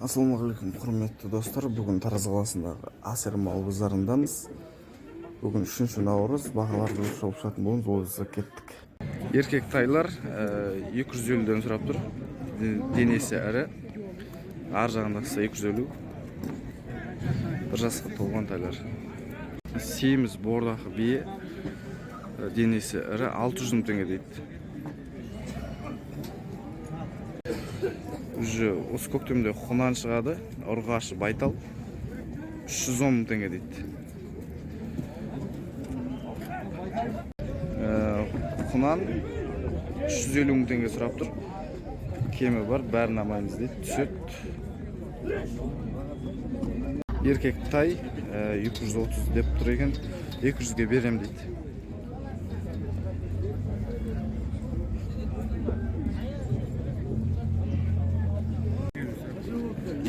Ассалаумағалейкум, құрметті достар. Бүгін Тараз қаласындағы Асер мал базарындамыз. Бүгін 3 наурыз, бағаларды шолып шығатын боламыз, ол жаққа кеттік. Еркек тайлар 250-ден сұрап тұр. Денесі ірі. Ар жағындағысы 250. Bir жасқа толған тайлар. Семіз бордақы бие. Денесі ірі 600 мың теңге дейді. Осы көктемде құнан шығады, ұрғашы байтал 310 мың теңге дейді. Құнан 350 мың теңге сұрап тұр. Кемі бар, бәрін амаймыз дейді. Түсет. Еркек тай 230 деп тұр екен, 200-ге берем дейді.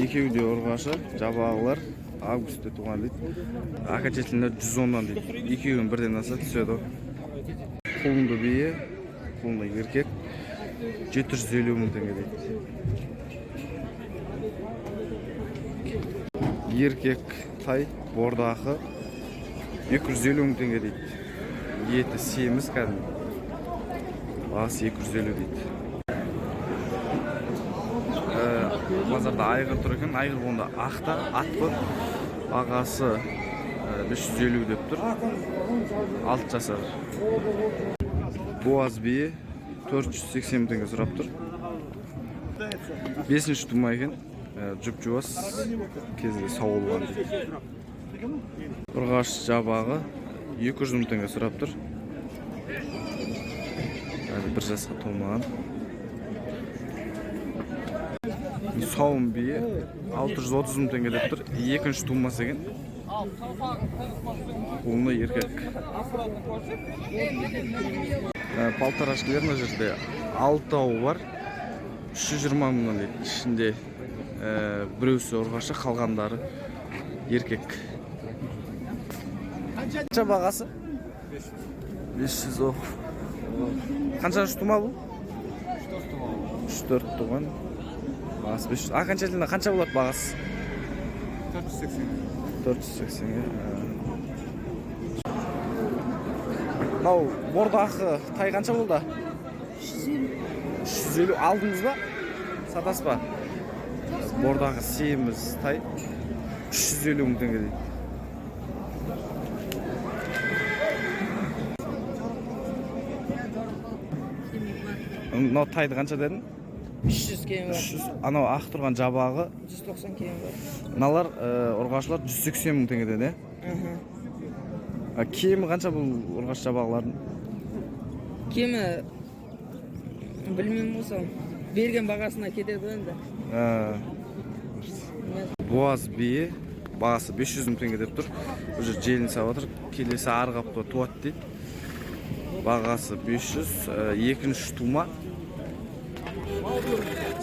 Екеуі де ұрғашы, жабағылар августте туған дейді. Ақачетілінде 110-дан дейді. Екеуін бірден аса түседі. Құлынды бие, құлынды еркек 750 мың теңге дейді. Еркек тай, бордақы 250 мың теңге дейді. Еті семіз кәдімгі. Басы 250 дейді. Базарда айғыр тұр екен, айғыр болында ақта, атпы, бағасы 550 деп тұр, 6 жасар. Боаз бие 480 теңге сұрап тұр. 5-ші тума екен, жүп жуас, кезінде сауылған дейді. Ұрғаш жабағы 200 мың теңге сұрап тұр. 1 жасқа толмаған. Сауын бие 630 мың теңге деп тұр. 2-ші тумасы екен. Құлыны еркек. Палтарашкілер мына жерде 6 ау бар. 320 мыңнан дейді. Ішінде біреусі ұрғашы, қалғандары еркек. Қанша бағасы? 500 оқ. Қаншаншы тума бұл? 3-4 туған. Бағасы 500. Ақаншетілінде қанша болады бағасы? 480. Мынау бордақы тай қанша болды? 350. Алдыңыз ба? Сатас ба? Бордақы семіз тай 350 мың теңге дейді. Мынау тайды қанша дедin? 300 кем бар. Анау ақ тұрған жабағы 190 кем бар. Мыналар ұрғашылар 180 мың теңге деді. Кемі қанша бұл ұрғаш жабағылардың? Кемі білмеймін осы. Берген бағасына кетеді енді. Боаз бие бағасы 500 мың теңге деп тұр. Уже желін сабатыр. Келесі арғапты туат дейді. Бағасы 500. 2-ші тума.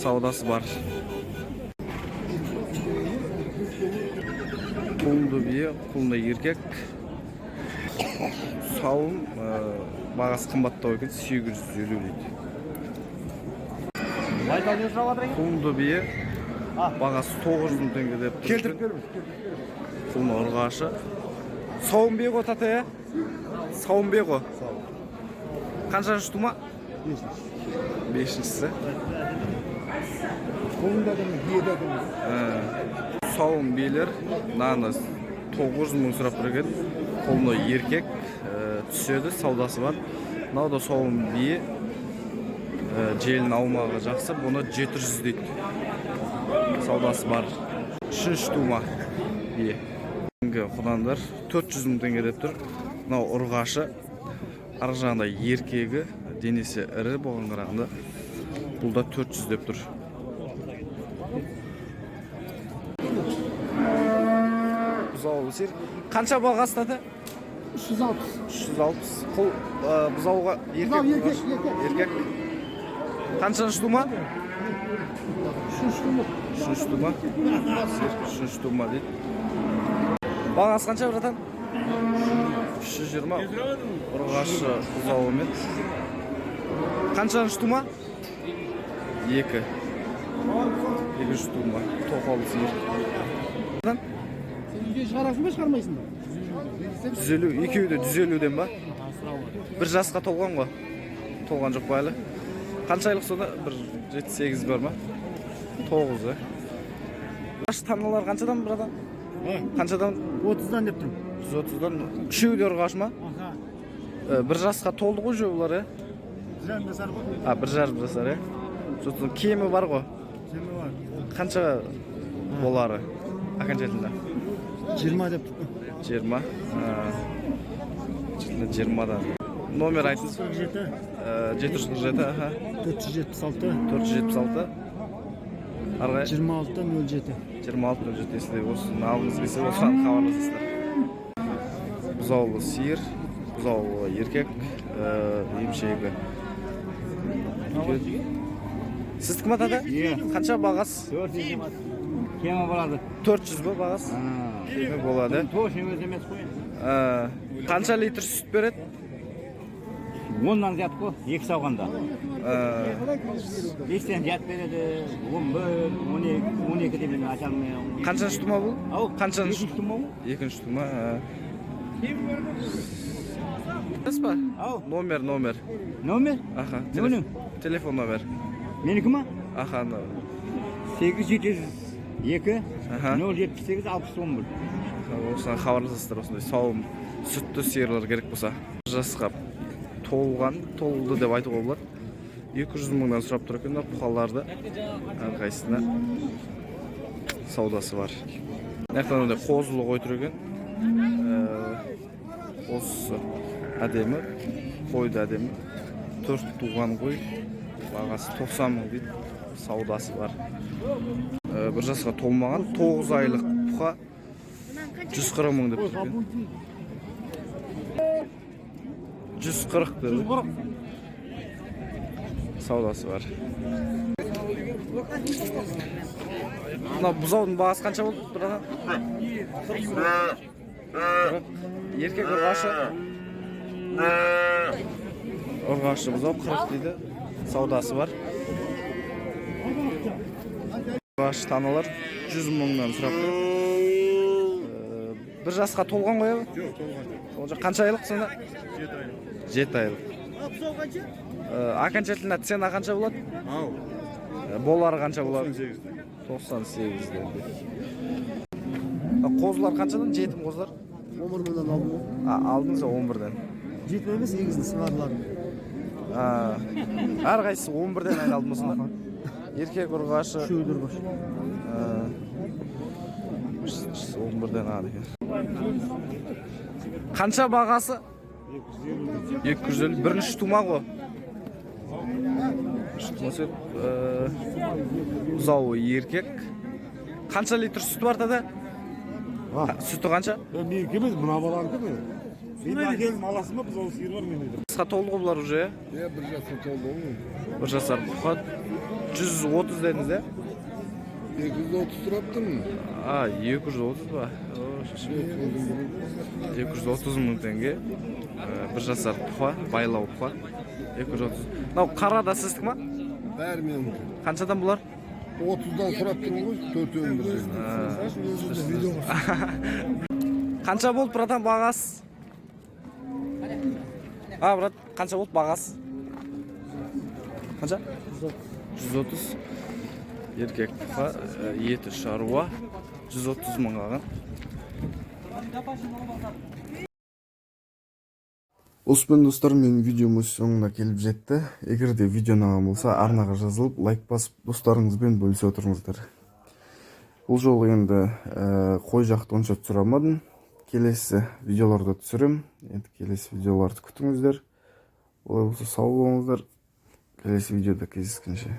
Саудасы бар. Құлынды бие, құлынды еркек. Сауын бағасы қымбаттау екен, 850 дейді. Құлынды бие бағасы 900 мың теңге деп тұр. Құлыны ұрғашы. Сауын бие ғой тата, Сауын бие ғой. Қаншаншы тума? 5-шісі. Сауын биелер наны 900 мың сұрап тұр екен. Құлыны еркек түседі, саудасы бар. Мынау да сауын бие, желін аумағы жақсы, бұны 700 дейді. Саудасы бар. 3-ші тума бие. Құнандар 400 мың теңге деп тұр. Мынау ұрғашы, арғы жағында еркегі, денесі ірі болған қарағанда. Бұл да 400 деп тұр. Бұзауы сер. Қанша бағасы таты? 360. 360. Құл бұзауға еркек. Қаншаншы тума? 3-ші тума. 3-ші тума дейді. Бағасы қанша братан? 320. Ұрғашы бұзауымен. Қаншаншы тума? 2. 200 тума. Тоқалы сиыр. Үйге шығарасың ба, шығармайсың ба? 150, екеуі де 150-ден ба? Bir жасқа толған ғой. Толған жоқ па әлі? Қанша айлық сонда? Bir 7-8 бар ма? 9, ә? Қаш таналар қаншадан бұрада? Қаншадан? 30-дан деп тұрмын. 130-дан. Үшеуі де ұрғаш ма? Bir жасқа толды ғой жөй бұлар, ә? Жарым жасар ғой. Bir жарым жасар, ә? Сосын кемі бар ғой? Кемі бар. Қанша болары? Ақаншетінде? 20 деп тұрмын. 20. 20-дан. Номер айтыңыз? 47. 747, аха. 476. 476. Арғай? 26-07. 26-07 есілде болсын. Алыңыз келсе осыған хабарласыңыздар. Бұзаулы сиыр, бұзаулы еркек, емшегі. Сіздікі ма тада? Қанша бағас? 400 кема болады. 400 ба бағас? Кеме болады. Точно өз емес қой. Қанша литр сүт береді? 10-нан жат қой, 2 сауғанда. 5-тен жат береді, 11, 12 де мен аша алмаймын. Қаншаншы тума бұл? Қаншаншы? Екінші тума бұл? Екінші тума. Дұрыс па? Номер. Номер? Аха. Нөмір? Телефон номер. Менікі ма? Аха. 802 Аха. 078 611. Осыған хабарласасыздар, осындай сауым сүтті сиырлар керек болса. Жасқа толды деп айтуға болады. 200 мыңнан сұрап тұр екен, бұқаларды әрқайсысына саудасы бар. Нәқтан ондай қозылы қой тұр екен. Қозысы әдемі, қойды әдемі. 4 туған қой, бағасы 90 мың дейді, саудасы бар. Bir жасқа толмаған, 9 айлық бұқа 140 мың деп тұрген. 140 деді. Саудасы бар. Мына бұзаудың бағасы қанша болды? Еркек ұрғашы. Ұрғашы бұзау 40 дейді. Саудасы бар. Ұрғашы таналар 100 мыңнан сұрап тұр. Bir жасқа толған ғой еді? Жоқ, толған. Қанша айлық сонда? 7 айлық. Ақаншетіліне цена қанша болады? Болары қанша болады? 98 дейді. Қозылар қаншадан? Жетім қозылар? 11 мыңнан алдым. Алдыңыз 11-ден. Жетім емес, 8-ні сыңарларым. Әрқайсысы 11-ден айналды мұсында? Еркек ұрғашы? Үшеуі бар. 11-ден ады екен. Қанша бағасы? 250. Бірінші тума ғой. Бұзауы еркек. Қанша литр сүті бар тада? Сүті қанша? Мен кеміз, мұна баланды ма? Мен әкелім аласың ба, біз ол сиыр бар мен едім. Қысқа толды ғой бұлар уже? Bir жасқа толды ғой. Bir жасар бұқа 130 дедіңіз, ә? 230 тұрапты мı? 230 ба? 230 мың теңге. Bir жасар бұқа, байлау бұқа. 230. Мынау қарада сіздік ма? Бәрі менікі. Қаншадан бұлар? 30'dan сұрап тұрмын ғой, 4-өн бір. Қанша болды братан бағасы? Брат, қанша болды бағасы? Қанша? 130. Еркек бұқа, еті шаруа, 130 мың алған. Осымен достар, мен видеомыз соңына келіп жетті. Егер де видео ұнаған болса, арнаға жазылып, лайк басып, достарыңызбен бөлісе отырыңыздар. Бұл жолы енді қой жақты онша түсірамадым. Келесі видеоларды түсірем. Енді келесі видеоларды күтіңіздер. Олай болса сау болыңыздар. Келесі видеода кездескенше.